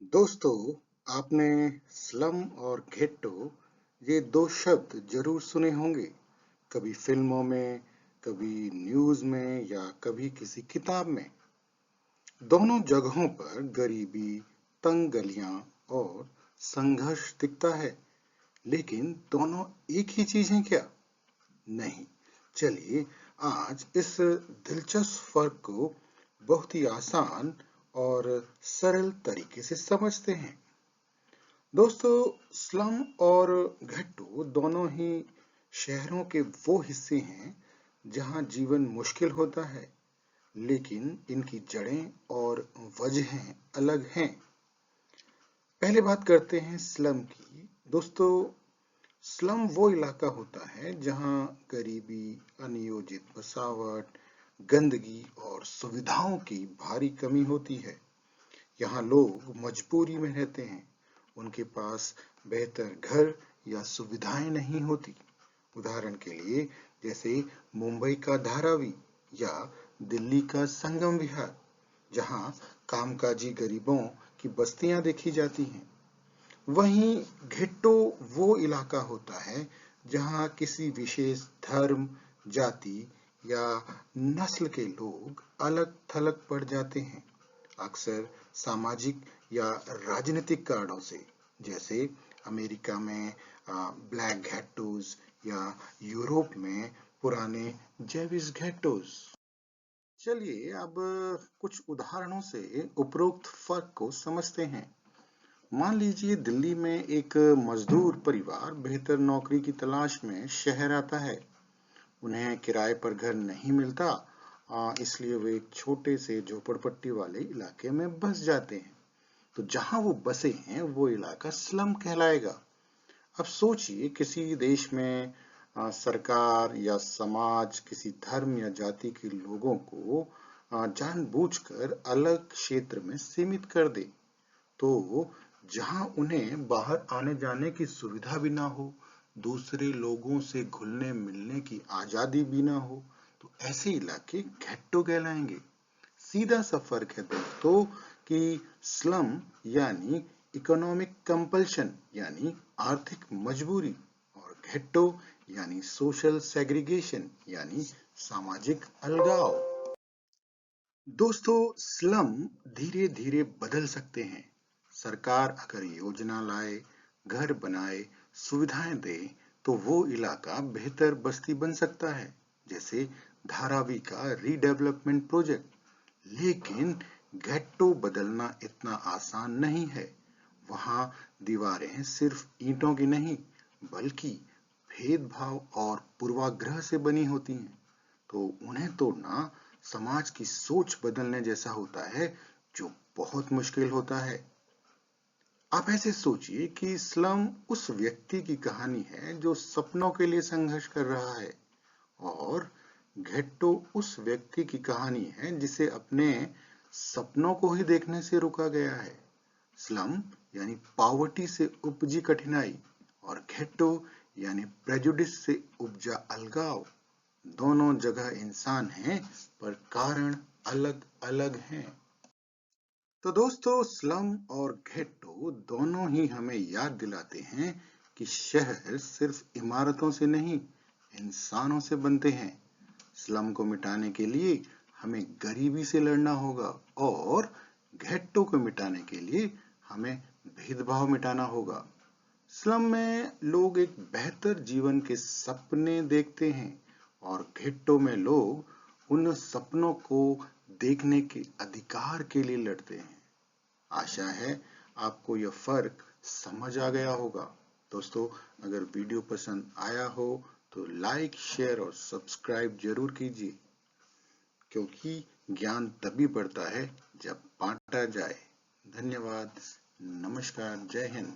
दोस्तों, आपने स्लम और घेट्टो ये दो शब्द जरूर सुने होंगे। कभी फिल्मों में, कभी न्यूज़ में या कभी किसी किताब में। दोनों जगहों पर गरीबी, तंग गलियां और संघर्ष दिखता है। लेकिन दोनों एक ही चीज हैं क्या? नहीं। चलिए आज इस दिलचस्प फर्क को बहुत ही आसान और सरल तरीके से समझते हैं। दोस्तों, स्लम और घट्टू दोनों ही शहरों के वो हिस्से हैं जहां जीवन मुश्किल होता है, लेकिन इनकी जड़ें और वजहें अलग हैं। पहले बात करते हैं स्लम की। दोस्तों, स्लम वो इलाका होता है जहां गरीबी, अनियोजित बसावट, गंदगी और सुविधाओं की भारी कमी होती है। यहाँ लोग मजबूरी में रहते हैं। उनके पास बेहतर घर या सुविधाएं नहीं होती। उदाहरण के लिए, जैसे मुंबई का धारावी या दिल्ली का संगम विहार, जहाँ कामकाजी गरीबों की बस्तियां देखी जाती हैं। वहीं घेट्टो वो इलाका होता है जहाँ किसी विशेष धर्म, जाति या नस्ल के लोग अलग थलग पड़ जाते हैं, अक्सर सामाजिक या राजनीतिक कारणों से। जैसे अमेरिका में ब्लैक घेट्टोज या यूरोप में पुराने जेविस घेट्टोज। चलिए अब कुछ उदाहरणों से उपरोक्त फर्क को समझते हैं। मान लीजिए दिल्ली में एक मजदूर परिवार बेहतर नौकरी की तलाश में शहर आता है। उन्हें किराए पर घर नहीं मिलता, इसलिए वे एक छोटे से झोपड़पट्टी वाले इलाके में बस जाते हैं। तो जहां वो बसे हैं वो इलाका स्लम कहलाएगा। अब सोचिए किसी देश में सरकार या समाज किसी धर्म या जाति के लोगों को जानबूझकर अलग क्षेत्र में सीमित कर दे, तो जहां उन्हें बाहर आने जाने की सुविधा भी ना हो, दूसरे लोगों से घुलने मिलने की आजादी भी ना हो, तो ऐसे इलाके घेट्टो कहलाएंगे। सीधा सा फर्क है दोस्तों कि स्लम यानी इकोनॉमिक कंपल्शन यानी आर्थिक मजबूरी, और घेट्टो यानी सोशल सेग्रीगेशन यानी सामाजिक अलगाव। दोस्तों, स्लम धीरे धीरे बदल सकते हैं। सरकार अगर योजना लाए, घर बनाए, सुविधाएं दे, तो वो इलाका बेहतर बस्ती बन सकता है, जैसे धारावी का रीडेवलपमेंट प्रोजेक्ट। लेकिन घेट्टो बदलना इतना आसान नहीं है। वहां दीवारें सिर्फ ईंटों की नहीं, बल्कि भेदभाव और पूर्वाग्रह से बनी होती हैं। तो उन्हें तोड़ना समाज की सोच बदलने जैसा होता है, जो बहुत मुश्किल होता है। आप ऐसे सोचिए कि स्लम उस व्यक्ति की कहानी है जो सपनों के लिए संघर्ष कर रहा है, और घेट्टो उस व्यक्ति की कहानी है जिसे अपने सपनों को ही देखने से रोका गया है। स्लम यानी पॉवर्टी से उपजी कठिनाई, और घेट्टो यानी प्रेजुडिस से उपजा अलगाव। दोनों जगह इंसान हैं, पर कारण अलग अलग हैं। तो दोस्तों, स्लम और घेट्टो दोनों ही हमें याद दिलाते हैं कि शहर सिर्फ इमारतों से नहीं, इंसानों से बनते हैं। स्लम को मिटाने के लिए हमें गरीबी से लड़ना होगा, और घेट्टो को मिटाने के लिए हमें भेदभाव मिटाना होगा। स्लम में लोग एक बेहतर जीवन के सपने देखते हैं, और घेट्टो में लोग उन सपनों को देखने के अधिकार के लिए लड़ते हैं। आशा है आपको यह फर्क समझ आ गया होगा। दोस्तों, अगर वीडियो पसंद आया हो तो लाइक, शेयर और सब्सक्राइब जरूर कीजिए, क्योंकि ज्ञान तभी बढ़ता है जब बांटा जाए। धन्यवाद। नमस्कार। जय हिंद।